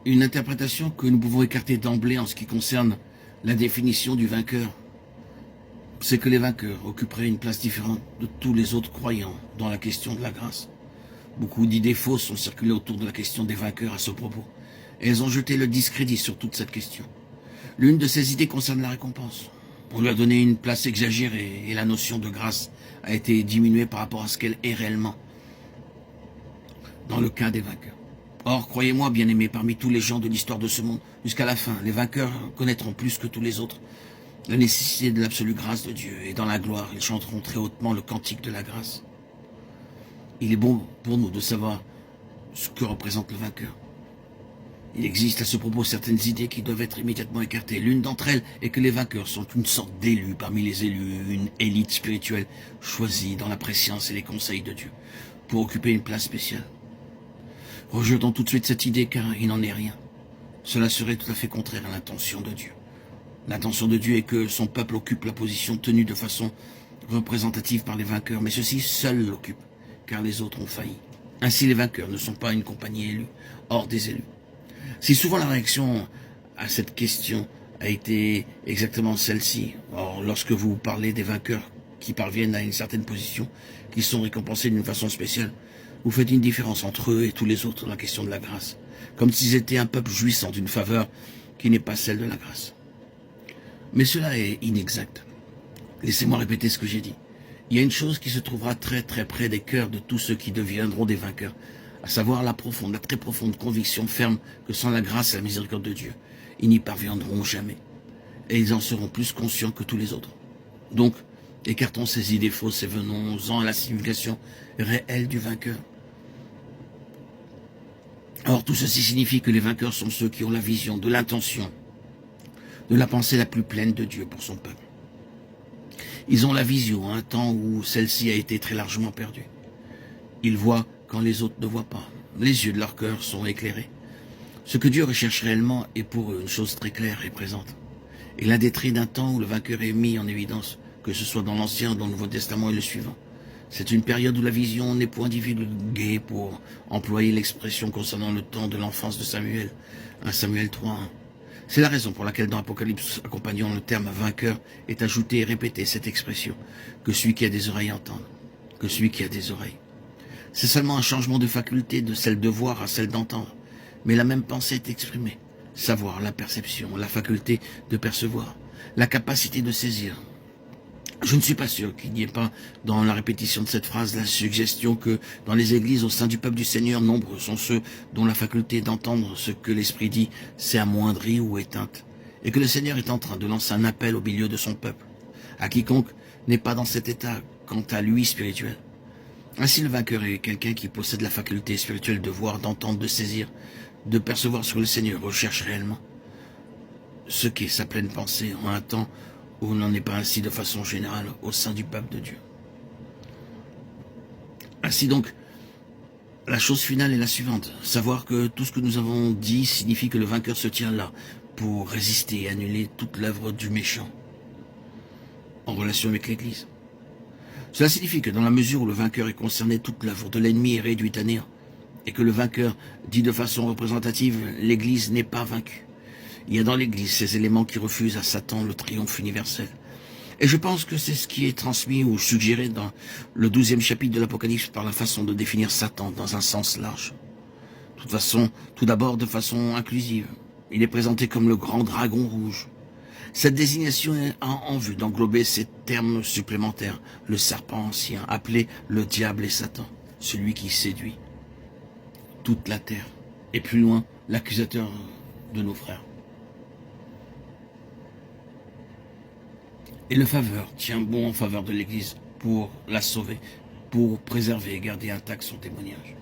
Une interprétation que nous pouvons écarter d'emblée en ce qui concerne la définition du vainqueur, c'est que les vainqueurs occuperaient une place différente de tous les autres croyants dans la question de la grâce. Beaucoup d'idées fausses ont circulé autour de la question des vainqueurs à ce propos, et elles ont jeté le discrédit sur toute cette question. L'une de ces idées concerne la récompense. On lui a donné une place exagérée et la notion de grâce a été diminuée par rapport à ce qu'elle est réellement dans le cas des vainqueurs. Or, croyez-moi, bien-aimés, parmi tous les gens de l'histoire de ce monde, jusqu'à la fin, les vainqueurs connaîtront plus que tous les autres la nécessité de l'absolue grâce de Dieu, et dans la gloire, ils chanteront très hautement le cantique de la grâce. Il est bon pour nous de savoir ce que représente le vainqueur. Il existe à ce propos certaines idées qui doivent être immédiatement écartées. L'une d'entre elles est que les vainqueurs sont une sorte d'élus parmi les élus, une élite spirituelle choisie dans la préscience et les conseils de Dieu, pour occuper une place spéciale. Rejetons tout de suite cette idée car il n'en est rien. Cela serait tout à fait contraire à l'intention de Dieu. L'intention de Dieu est que son peuple occupe la position tenue de façon représentative par les vainqueurs, mais ceux-ci seuls l'occupent, car les autres ont failli. Ainsi, les vainqueurs ne sont pas une compagnie élue, hors des élus. Si souvent la réaction à cette question a été exactement celle-ci, or lorsque vous parlez des vainqueurs qui parviennent à une certaine position, qui sont récompensés d'une façon spéciale, vous faites une différence entre eux et tous les autres dans la question de la grâce, comme s'ils étaient un peuple jouissant d'une faveur qui n'est pas celle de la grâce. Mais cela est inexact. Laissez-moi répéter ce que j'ai dit. Il y a une chose qui se trouvera très très près des cœurs de tous ceux qui deviendront des vainqueurs, à savoir la très profonde conviction ferme que sans la grâce et la miséricorde de Dieu, ils n'y parviendront jamais. Et ils en seront plus conscients que tous les autres. Donc, écartons ces idées fausses et venons-en à la signification réelle du vainqueur. Or, tout ceci signifie que les vainqueurs sont ceux qui ont la vision de l'intention, de la pensée la plus pleine de Dieu pour son peuple. Ils ont la vision à un temps où celle-ci a été très largement perdue. Ils voient quand les autres ne voient pas. Les yeux de leur cœur sont éclairés. Ce que Dieu recherche réellement est pour eux une chose très claire et présente. Et l'un des traits d'un temps où le vainqueur est mis en évidence, que ce soit dans l'Ancien ou dans le Nouveau Testament, est le suivant. C'est une période où la vision n'est point divulguée, pour employer l'expression concernant le temps de l'enfance de Samuel, 1 Samuel 3:1. C'est la raison pour laquelle dans l'Apocalypse accompagnant le terme vainqueur est ajouté et répété cette expression, que celui qui a des oreilles entende, que celui qui a des oreilles. C'est seulement un changement de faculté de celle de voir à celle d'entendre, mais la même pensée est exprimée. Savoir, la perception, la faculté de percevoir, la capacité de saisir. Je ne suis pas sûr qu'il n'y ait pas dans la répétition de cette phrase la suggestion que dans les églises au sein du peuple du Seigneur, nombreux sont ceux dont la faculté d'entendre ce que l'Esprit dit s'est amoindrie ou éteinte, et que le Seigneur est en train de lancer un appel au milieu de son peuple, à quiconque n'est pas dans cet état quant à lui spirituel. Ainsi le vainqueur est quelqu'un qui possède la faculté spirituelle de voir, d'entendre, de saisir, de percevoir ce que le Seigneur recherche réellement, ce qu'est sa pleine pensée en un temps où on n'en est pas ainsi de façon générale au sein du peuple de Dieu. Ainsi donc, la chose finale est la suivante. Savoir que tout ce que nous avons dit signifie que le vainqueur se tient là pour résister et annuler toute l'œuvre du méchant en relation avec l'Église. Cela signifie que dans la mesure où le vainqueur est concerné, toute l'œuvre de l'ennemi est réduite à néant, et que le vainqueur dit de façon représentative, l'Église n'est pas vaincue. Il y a dans l'Église ces éléments qui refusent à Satan le triomphe universel. Et je pense que c'est ce qui est transmis ou suggéré dans le 12e chapitre de l'Apocalypse par la façon de définir Satan dans un sens large. De toute façon, tout d'abord de façon inclusive. Il est présenté comme le grand dragon rouge. Cette désignation a en vue d'englober ces termes supplémentaires, le serpent ancien, appelé le diable et Satan, celui qui séduit toute la terre, et plus loin, l'accusateur de nos frères. Et le faveur tient bon en faveur de l'Église pour la sauver, pour préserver et garder intact son témoignage.